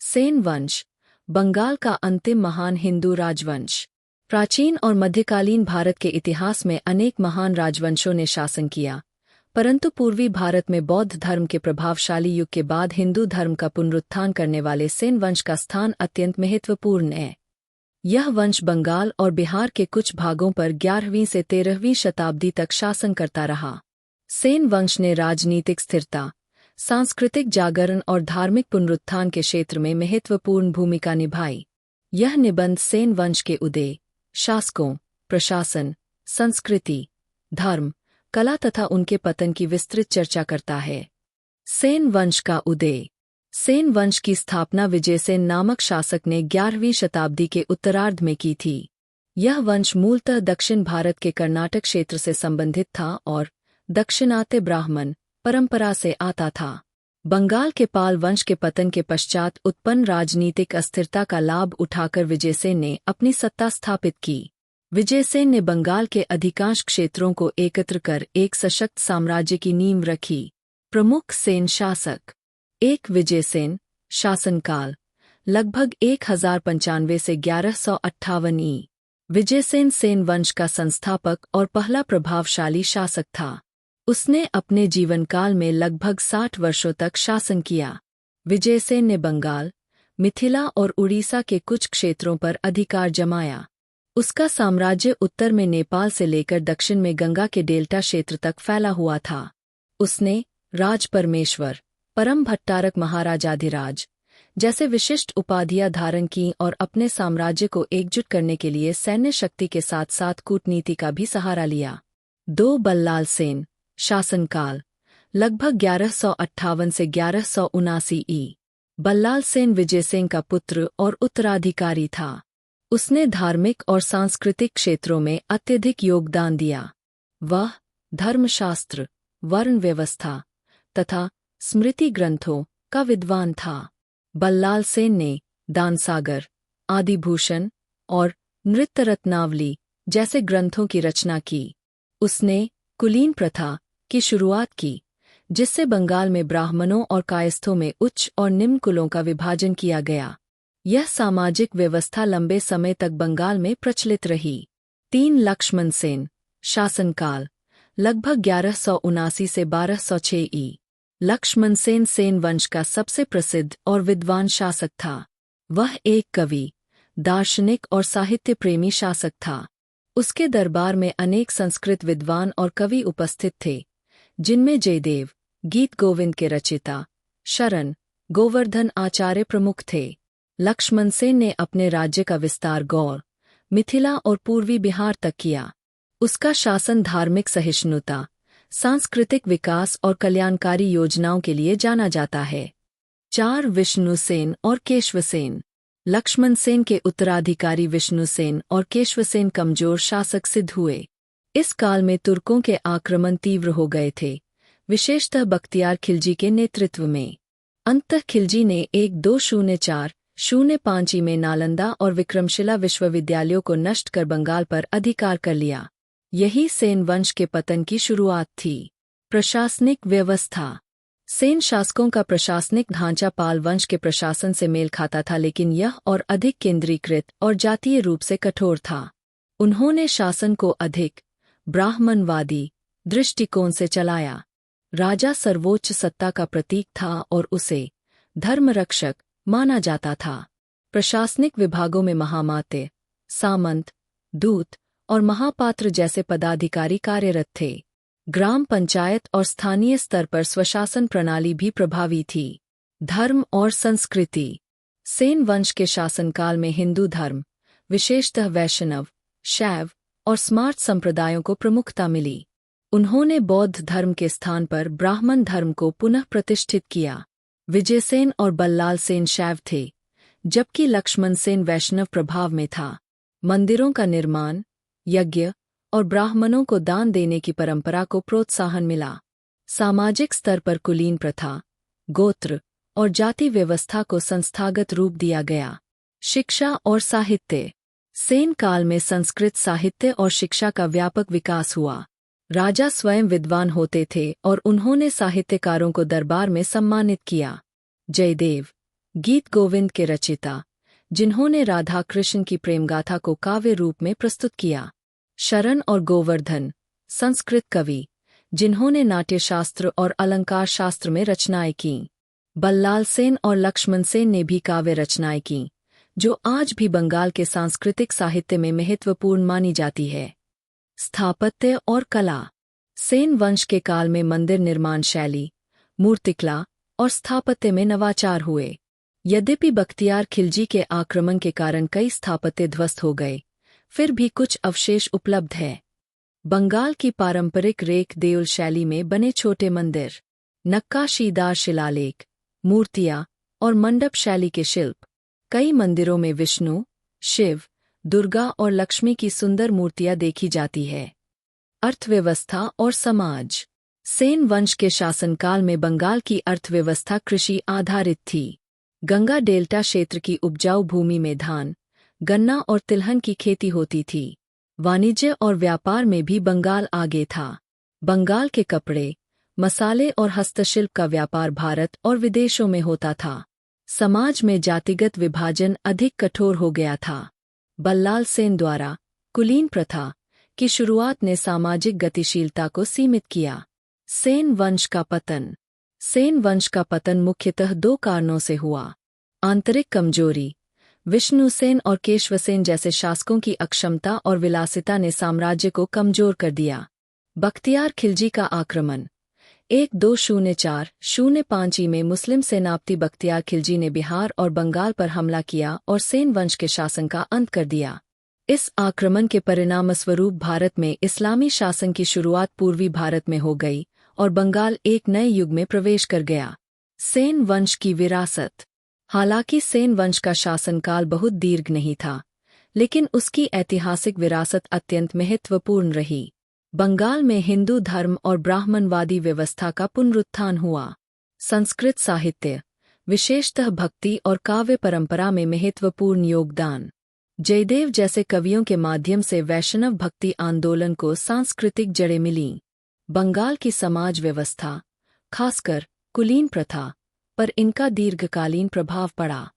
सेन वंश, बंगाल का अंतिम महान हिंदू राजवंश। प्राचीन और मध्यकालीन भारत के इतिहास में अनेक महान राजवंशों ने शासन किया, परंतु पूर्वी भारत में बौद्ध धर्म के प्रभावशाली युग के बाद हिंदू धर्म का पुनरुत्थान करने वाले सेन वंश का स्थान अत्यंत महत्वपूर्ण है। यह वंश बंगाल और बिहार के कुछ भागों पर 11वीं से 13वीं शताब्दी तक शासन करता रहा। सेन वंश ने राजनीतिक स्थिरता, सांस्कृतिक जागरण और धार्मिक पुनरुत्थान के क्षेत्र में महत्वपूर्ण भूमिका निभाई। यह निबंध सेन वंश के उदय, शासकों, प्रशासन, संस्कृति, धर्म, कला तथा उनके पतन की विस्तृत चर्चा करता है। सेन वंश का उदय। सेन वंश की स्थापना विजयसेन नामक शासक ने 11वीं शताब्दी के उत्तरार्ध में की थी। यह वंश मूलतः दक्षिण भारत के कर्नाटक क्षेत्र से संबंधित था और दक्षिणात्य ब्राह्मण परंपरा से आता था। बंगाल के पाल वंश के पतन के पश्चात उत्पन्न राजनीतिक अस्थिरता का लाभ उठाकर विजयसेन ने अपनी सत्ता स्थापित की। विजयसेन ने बंगाल के अधिकांश क्षेत्रों को एकत्र कर एक सशक्त साम्राज्य की नींव रखी। प्रमुख सेन शासक। 1. विजयसेन। शासनकाल लगभग 1095 से 1158 ई। विजयसेन सेन वंश का संस्थापक और पहला प्रभावशाली शासक था। उसने अपने जीवनकाल में लगभग 60 वर्षों तक शासन किया। विजयसेन ने बंगाल, मिथिला और उड़ीसा के कुछ क्षेत्रों पर अधिकार जमाया। उसका साम्राज्य उत्तर में नेपाल से लेकर दक्षिण में गंगा के डेल्टा क्षेत्र तक फैला हुआ था। उसने राज परमेश्वर, परम भट्टारक महाराजाधिराज जैसे विशिष्ट उपाधियां धारण की और अपने साम्राज्य को एकजुट करने के लिए सैन्य शक्ति के साथ साथ कूटनीति का भी सहारा लिया। 2. बल्लाल सेन। शासनकाल लगभग 1158 से 1179 ई। बल्लाल सेन विजयसेन का पुत्र और उत्तराधिकारी था। उसने धार्मिक और सांस्कृतिक क्षेत्रों में अत्यधिक योगदान दिया। वह धर्मशास्त्र, वर्ण व्यवस्था तथा स्मृति ग्रंथों का विद्वान था। बल्लाल सेन ने दानसागर, आदिभूषण और नृत्यरत्नावली जैसे ग्रंथों की रचना की। उसने कुलीन प्रथा की शुरुआत की, जिससे बंगाल में ब्राह्मणों और कायस्थों में उच्च और निम्न कुलों का विभाजन किया गया। यह सामाजिक व्यवस्था लंबे समय तक बंगाल में प्रचलित रही। 3. लक्ष्मण सेन। शासनकाल लगभग 1179 से 1206 ई। लक्ष्मण सेन सेन वंश का सबसे प्रसिद्ध और विद्वान शासक था। वह एक कवि, दार्शनिक और साहित्य प्रेमी शासक था। उसके दरबार में अनेक संस्कृत विद्वान और कवि उपस्थित थे, जिनमें जयदेव, गीत गोविंद के रचयिता, शरण, गोवर्धन आचार्य प्रमुख थे। लक्ष्मण सेन ने अपने राज्य का विस्तार गौड़, मिथिला और पूर्वी बिहार तक किया। उसका शासन धार्मिक सहिष्णुता, सांस्कृतिक विकास और कल्याणकारी योजनाओं के लिए जाना जाता है। 4. विष्णुसेन और केशवसेन। लक्ष्मण सेन के उत्तराधिकारी विष्णुसेन और केशवसेन कमजोर शासक सिद्ध हुए। इस काल में तुर्कों के आक्रमण तीव्र हो गए थे, विशेषतः बख्तियार खिलजी के नेतृत्व में। अंततः खिलजी ने 1204-05 ई में नालंदा और विक्रमशिला विश्वविद्यालयों को नष्ट कर बंगाल पर अधिकार कर लिया। यही सेन वंश के पतन की शुरुआत थी। प्रशासनिक व्यवस्था। सेन शासकों का प्रशासनिक ढांचा पाल वंश के प्रशासन से मेल खाता था, लेकिन यह और अधिक केंद्रीकृत और जातीय रूप से कठोर था। उन्होंने शासन को अधिक ब्राह्मणवादी दृष्टिकोण से चलाया। राजा सर्वोच्च सत्ता का प्रतीक था और उसे धर्मरक्षक माना जाता था। प्रशासनिक विभागों में महामात्य, सामंत, दूत और महापात्र जैसे पदाधिकारी कार्यरत थे। ग्राम पंचायत और स्थानीय स्तर पर स्वशासन प्रणाली भी प्रभावी थी। धर्म और संस्कृति। सेन वंश के शासनकाल में हिंदू धर्म, विशेषतः वैष्णव, शैव और स्मार्त संप्रदायों को प्रमुखता मिली। उन्होंने बौद्ध धर्म के स्थान पर ब्राह्मण धर्म को पुनः प्रतिष्ठित किया। विजयसेन और बल्लाल सेन शैव थे, जबकि लक्ष्मण सेन वैष्णव प्रभाव में था। मंदिरों का निर्माण, यज्ञ और ब्राह्मणों को दान देने की परंपरा को प्रोत्साहन मिला। सामाजिक स्तर पर कुलीन प्रथा, गोत्र और जाति व्यवस्था को संस्थागत रूप दिया गया। शिक्षा और साहित्य। सेन काल में संस्कृत साहित्य और शिक्षा का व्यापक विकास हुआ। राजा स्वयं विद्वान होते थे और उन्होंने साहित्यकारों को दरबार में सम्मानित किया। जयदेव, गीत गोविंद के रचयिता, जिन्होंने राधा कृष्ण की प्रेमगाथा को काव्य रूप में प्रस्तुत किया। शरण और गोवर्धन, संस्कृत कवि, जिन्होंने नाट्यशास्त्र और अलंकार शास्त्र में रचनाएं कीं। बल्लाल सेन और लक्ष्मण सेन ने भी काव्य रचनाएं कीं, जो आज भी बंगाल के सांस्कृतिक साहित्य में महत्वपूर्ण मानी जाती है। स्थापत्य और कला। सेन वंश के काल में मंदिर निर्माण शैली, मूर्तिकला और स्थापत्य में नवाचार हुए। यद्यपि बख्तियार खिलजी के आक्रमण के कारण कई स्थापत्य ध्वस्त हो गए, फिर भी कुछ अवशेष उपलब्ध है। बंगाल की पारंपरिक रेख देउल शैली में बने छोटे मंदिर, नक्काशीदार शिलालेख, मूर्तियां और मंडप शैली के शिल्प। कई मंदिरों में विष्णु, शिव, दुर्गा और लक्ष्मी की सुंदर मूर्तियां देखी जाती है। अर्थव्यवस्था और समाज। सेन वंश के शासनकाल में बंगाल की अर्थव्यवस्था कृषि आधारित थी। गंगा डेल्टा क्षेत्र की उपजाऊ भूमि में धान, गन्ना और तिलहन की खेती होती थी। वाणिज्य और व्यापार में भी बंगाल आगे था। बंगाल के कपड़े, मसाले और हस्तशिल्प का व्यापार भारत और विदेशों में होता था। समाज में जातिगत विभाजन अधिक कठोर हो गया था। बल्लाल सेन द्वारा कुलीन प्रथा की शुरुआत ने सामाजिक गतिशीलता को सीमित किया। सेन वंश का पतन। सेन वंश का पतन मुख्यतः दो कारणों से हुआ। आंतरिक कमजोरी। विष्णुसेन और केशवसेन जैसे शासकों की अक्षमता और विलासिता ने साम्राज्य को कमजोर कर दिया। बख्तियार खिलजी का आक्रमण। 1204-05 में मुस्लिम सेनापति बख्तियार खिलजी ने बिहार और बंगाल पर हमला किया और सेन वंश के शासन का अंत कर दिया। इस आक्रमण के परिणामस्वरूप भारत में इस्लामी शासन की शुरुआत पूर्वी भारत में हो गई और बंगाल एक नए युग में प्रवेश कर गया। सेन वंश की विरासत। हालांकि सेन वंश का शासनकाल बहुत दीर्घ नहीं था, लेकिन उसकी ऐतिहासिक विरासत अत्यंत महत्वपूर्ण रही। बंगाल में हिंदू धर्म और ब्राह्मणवादी व्यवस्था का पुनरुत्थान हुआ। संस्कृत साहित्य, विशेषतः भक्ति और काव्य परंपरा में महत्वपूर्ण योगदान। जयदेव जैसे कवियों के माध्यम से वैष्णव भक्ति आंदोलन को सांस्कृतिक जड़ें मिलीं। बंगाल की समाज व्यवस्था, खासकर कुलीन प्रथा, पर इनका दीर्घकालीन प्रभाव पड़ा।